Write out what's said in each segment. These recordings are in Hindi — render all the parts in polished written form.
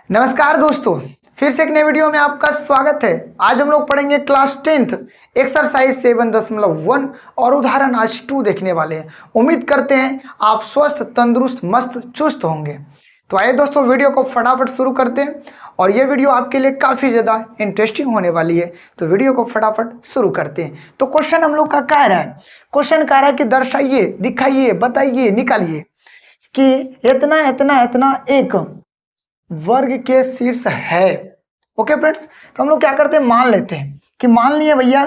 नमस्कार दोस्तों, फिर से एक नए वीडियो में आपका स्वागत है। आज हम लोग पढ़ेंगे क्लास 10th एक्सरसाइज 7.1 और उदाहरण आज 2 देखने वाले हैं। उम्मीद करते हैं आप स्वस्थ, तंदुरुस्त, मस्त, चुस्त होंगे। तो आइए दोस्तों, वीडियो को फटाफट शुरू करते हैं और ये वीडियो आपके लिए काफ़ी ज़्यादा इंटरेस्टिंग होने वाली है। तो वीडियो को फटाफट शुरू करते हैं। तो क्वेश्चन हम लोग का कह रहा है, क्वेश्चन कह रहा है कि दर्शाइए, दिखाइए, बताइए, निकालिए कि इतना इतना इतना एक वर्ग के शीर्ष है। ओके फ्रेंड्स, तो हम लोग क्या करते हैं, मान लेते हैं कि मान लिए भैया,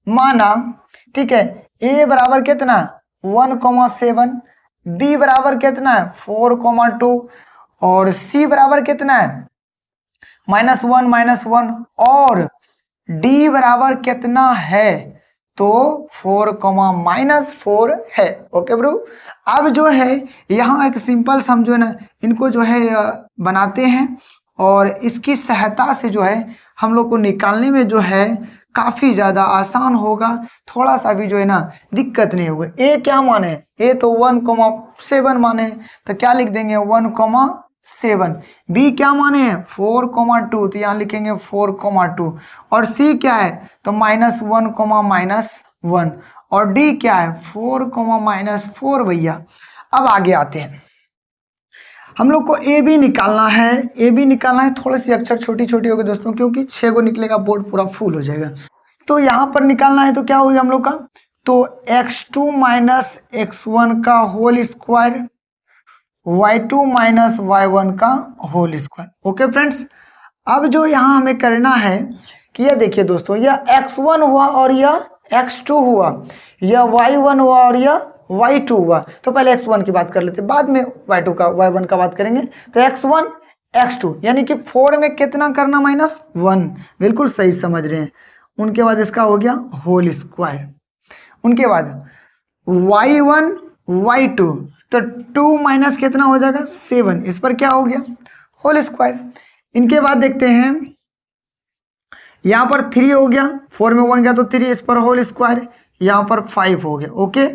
माना, ठीक है, ए बराबर कितना 1,7, बी बराबर कितना है 4,2 और सी बराबर कितना है -1 और डी बराबर कितना है तो 4,-4 है। ओके ब्रो, अब जो है यहाँ एक सिंपल सम जो है ना, इनको जो है बनाते हैं और इसकी सहायता से जो है हम लोग को निकालने में जो है काफ़ी ज़्यादा आसान होगा। थोड़ा सा भी जो है ना दिक्कत नहीं होगा। ए क्या माने, ए तो 1,7 माने, तो क्या लिख देंगे 1,7। बी क्या माने हैं 4,2, तो यहाँ लिखेंगे 4,2 और सी क्या है तो -1, और डी क्या है 4,-4 भैया। अब आगे आते हैं, हम लोग को ए बी निकालना है। ए बी निकालना है, थोड़ी सी अक्षर छोटी छोटी होगी दोस्तों, क्योंकि 6 को निकलेगा, बोर्ड पूरा फुल हो जाएगा। तो यहाँ पर निकालना है तो क्या होगा हम लोग का, तो x2 - x1 का होल स्क्वायर, y2 - y1 का होल स्क्वायर। ओके फ्रेंड्स, अब जो यहाँ हमें करना है कि यह देखिए दोस्तों, यह x1 हुआ और यह x2 हुआ, यह y1 हुआ और यह y2 हुआ। तो पहले x1 की बात कर लेते हैं, बाद में y2 का y1 का बात करेंगे। तो x1 x2 यानी कि 4 में कितना करना -1, बिल्कुल सही समझ रहे हैं। उनके बाद इसका हो गया होल स्क्वायर, उनके बाद y1 y2, तो 2 माइनस कितना हो जाएगा 7, इस पर क्या हो गया होल स्क्वायर। इनके बाद देखते हैं, यहाँ पर 3 हो गया, 4 में 1 गया तो 3, इस पर होल स्क्वायर, यहाँ पर 5 हो गया। ओके,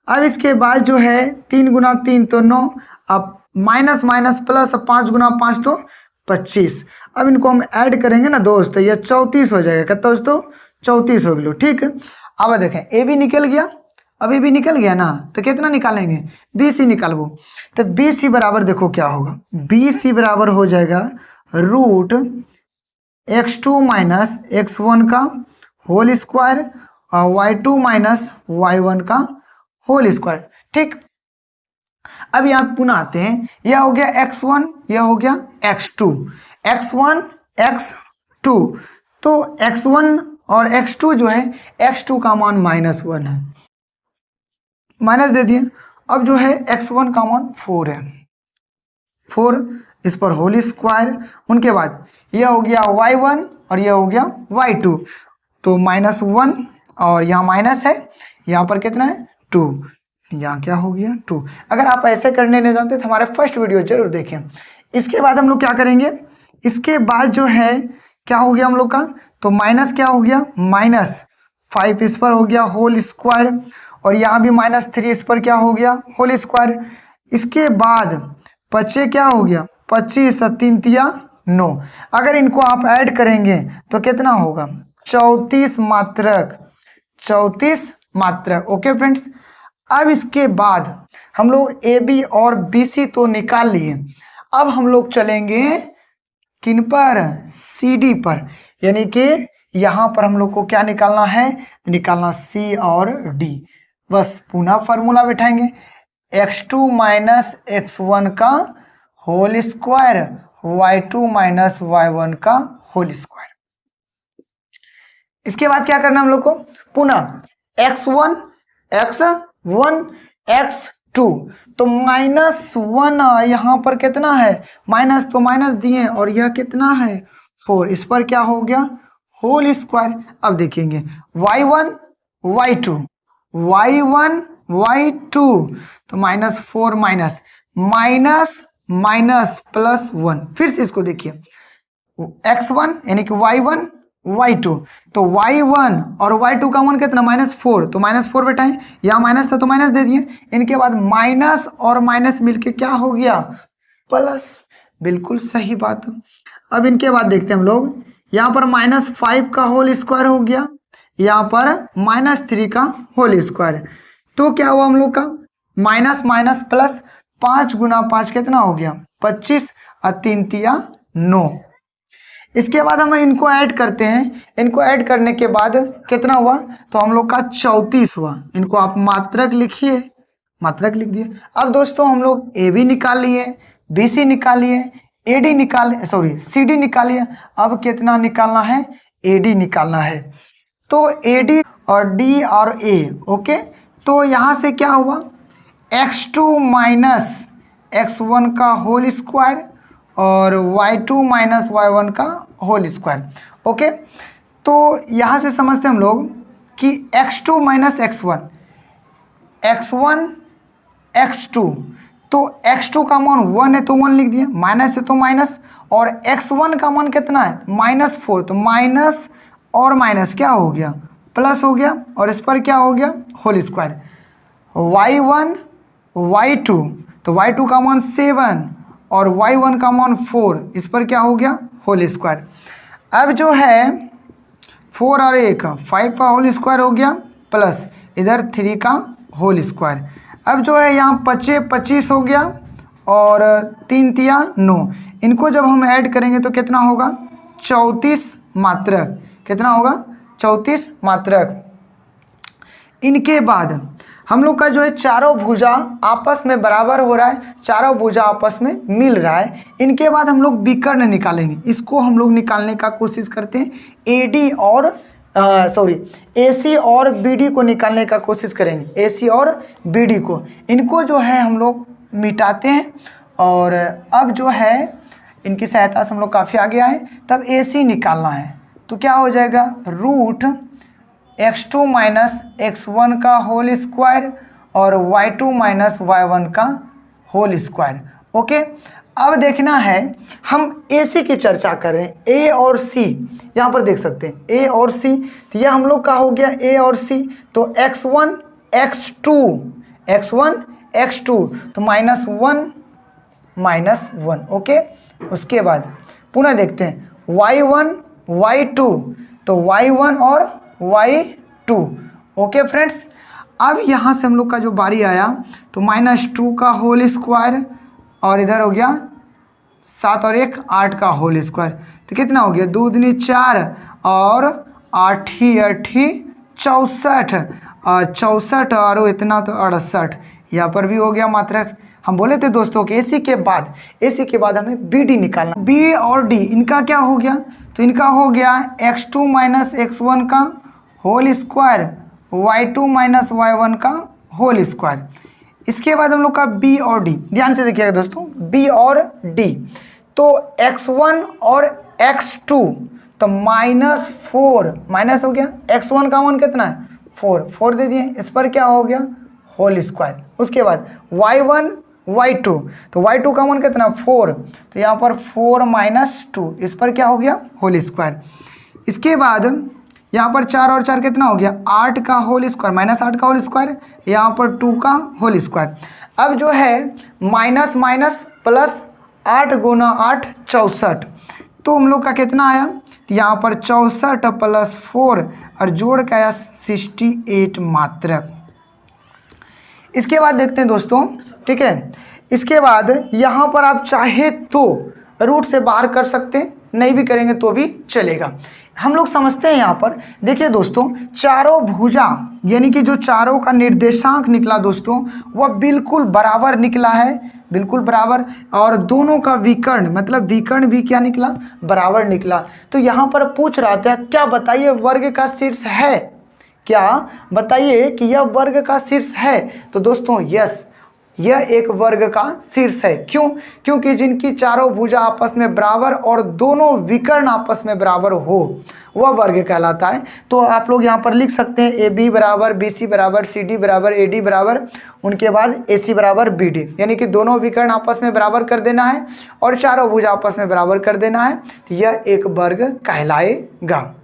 अब इसके बाद जो है 3 गुना 3 तो 9, अब माइनस माइनस प्लस, 5 गुना 5 तो 25। अब इनको हम ऐड करेंगे ना दोस्त, ये 34 हो जाएगा। कितना दोस्तों 34 हो गया। ठीक, अब देखें ए भी निकल गया, अभी भी निकल गया ना, तो कितना निकालेंगे बी सी निकालो। तो बी सी बराबर देखो क्या होगा, बी सी बराबर हो जाएगा रूट x2 - x1 का होल स्क्वायर और y2 - y1 का होल स्क्वायर। ठीक, अब यहाँ पुनः आते हैं, यह हो गया x1, यह हो गया x2, x1 x2, तो x1 और x2 जो है, x2 का मान -1 है, माइनस दे दिए। अब जो है x1 का मान 4 है, 4, इस पर होल स्क्वायर। उनके बाद यह हो गया y1 और यह हो गया y2, तो -1 और यहाँ माइनस है, यहाँ पर कितना है 2, यहाँ क्या हो गया 2। अगर आप ऐसे करने नहीं जानते तो हमारे फर्स्ट वीडियो जरूर देखें। इसके बाद हम लोग क्या करेंगे, इसके बाद जो है क्या हो गया हम लोग का, तो माइनस क्या हो गया -5, इस पर हो गया होल स्क्वायर और यहाँ भी -3, इस पर क्या हो गया होल स्क्वायर। इसके बाद बचे क्या हो गया 25, 3 तिया 9। अगर इनको आप ऐड करेंगे तो कितना होगा 34 मात्रक, 34 मात्रक। ओके फ्रेंड्स, अब इसके बाद हम लोग ए बी और बी सी तो निकाल लिए, अब हम लोग चलेंगे किन पर, सी डी पर, यानी कि यहाँ पर हम लोग को क्या निकालना है, निकालना सी और डी। बस पुनः फार्मूला बिठाएंगे, x2 - x1 का होल स्क्वायर, y2 - y1 का होल स्क्वायर। इसके बाद क्या करना हम लोग को, पुनः x1 x2, तो -1, यहाँ पर कितना है माइनस, तो माइनस दिए और यह कितना है 4, इस पर क्या हो गया होल स्क्वायर। अब देखेंगे y1 y2, तो -4 माइनस प्लस 1, फिर से इसको देखिए x1 यानी कि y1 y2, तो y1 और y2 का मान कितना -4, तो -4 बेटाएं, यहाँ माइनस था तो माइनस दे दिए। इनके बाद माइनस और माइनस मिलके क्या हो गया प्लस, बिल्कुल सही बात। अब इनके बाद देखते हैं हम लोग, यहाँ पर -5 का होल स्क्वायर हो गया, यहाँ पर -3 का होल स्क्वायर। तो क्या हुआ हम लोग का, माइनस माइनस प्लस, 5 गुना 5 कितना हो गया 25 और 3 तिया 9। इसके बाद हम इनको ऐड करते हैं, इनको ऐड करने के बाद कितना हुआ, तो हम लोग का 34 हुआ। इनको आप मात्रक लिखिए, मात्रक लिख दिए। अब दोस्तों हम लोग ए बी निकाल लिए, बी सी निकाल लिए, ए डी निकाल, सॉरी सी डी निकाल लिए। अब कितना निकालना है, ए डी निकालना है। तो ए डी और डी और ए, ओके। तो यहाँ से क्या हुआ, x2 माइनस x1 का होल स्क्वायर और y2 माइनस y1 का होल स्क्वायर, ओके। तो यहाँ से समझते हम लोग कि x2 minus x1, x1 x2, तो x2 का मान 1 है तो 1 लिख दिया, माइनस है तो माइनस, और x1 का मान कितना है -4, तो माइनस और माइनस क्या हो गया, प्लस हो गया, और इस पर क्या हो गया होल स्क्वायर। y1 y2, तो y2 का मान 7 और y1 का मान 4, इस पर क्या हो गया होल स्क्वायर। अब जो है 4 और 1 5 का होल स्क्वायर हो गया, प्लस इधर 3 का होल स्क्वायर। अब जो है यहाँ 25 हो गया और 3 तिया 9, इनको जब हम ऐड करेंगे तो कितना होगा 34 मात्रक, कितना होगा 34 मात्रक। इनके बाद हम लोग का जो है चारों भुजा आपस में बराबर हो रहा है, चारों भुजा आपस में मिल रहा है। इनके बाद हम लोग विकर्ण निकालेंगे, इसको हम लोग निकालने का कोशिश करते हैं, ए डी और ए सी और बी डी को निकालने का कोशिश करेंगे, ए सी और बी डी को। इनको जो है हम लोग मिटाते हैं, और अब जो है इनकी सहायता से हम लोग काफ़ी आगे आए। तब ए सी निकालना है, तो क्या हो जाएगा, रूट x2 माइनस x1 का होल स्क्वायर और y2 माइनस y1 का होल स्क्वायर, ओके। अब देखना है, हम AC की चर्चा कर रहे हैं, A और C, यहाँ पर देख सकते हैं A और C, तो यह हम लोग का हो गया A और C, तो x1 x2 तो -1 ओके। उसके बाद पुनः देखते हैं y1 y2, तो y1 और y2, ओके फ्रेंड्स। अब यहाँ से हम लोग का जो बारी आया, तो -2 का होल स्क्वायर और इधर हो गया 7 और 1 8 का होल स्क्वायर, तो कितना हो गया 2 दूनी 4 और 8 64 और 64 और इतना तो 68, यहाँ पर भी हो गया मात्रक। हम बोले थे दोस्तों कि AC के बाद हमें BD निकालना, B और D इनका क्या हो गया, तो इनका हो गया x2 माइनस x1 का whole square y2 minus y1 का होल स्क्वायर। इसके बाद हम लोग का B और D, ध्यान से देखिएगा दोस्तों, B और D, तो x1 और x2, तो -4 माइनस हो गया, x1 का मान कितना है 4 दे दिए, इस पर क्या हो गया होल स्क्वायर। उसके बाद y1 y2, तो y2 का मान कितना 4, तो यहाँ पर 4 - 2, इस पर क्या हो गया होल स्क्वायर। इसके बाद यहाँ पर 4 और 4 कितना हो गया 8 का होल स्क्वायर, -8 का होल स्क्वायर, यहाँ पर 2 का होल स्क्वायर। अब जो है माइनस माइनस प्लस, 8 गुना 8 64, तो हम लोग का कितना आया, तो यहाँ पर 64 + 4 और जोड़ के आया 68 मात्रक। इसके बाद देखते हैं दोस्तों, ठीक है। इसके बाद यहाँ पर आप चाहे तो रूट से बाहर कर सकते हैं, नहीं भी करेंगे तो भी चलेगा। हम लोग समझते हैं यहाँ पर, देखिए दोस्तों, चारों भुजा यानी कि जो चारों का निर्देशांक निकला दोस्तों, वह बिल्कुल बराबर निकला है, बिल्कुल बराबर, और दोनों का विकर्ण मतलब विकर्ण भी क्या निकला बराबर निकला। तो यहाँ पर पूछ रहा था, क्या बताइए वर्ग का शीर्ष है, क्या बताइए कि यह वर्ग का शीर्ष है, तो दोस्तों यस, यह एक वर्ग का शीर्ष है। क्यों, क्योंकि जिनकी चारों भुजा आपस में बराबर और दोनों विकर्ण आपस में बराबर हो वह वर्ग कहलाता है। तो आप लोग यहाँ पर लिख सकते हैं AB बराबर BC बराबर CD बराबर AD बराबर, उनके बाद AC बराबर BD, यानी कि दोनों विकर्ण आपस में बराबर कर देना है और चारों भुजा आपस में बराबर कर देना है, तो यह एक वर्ग कहलाएगा।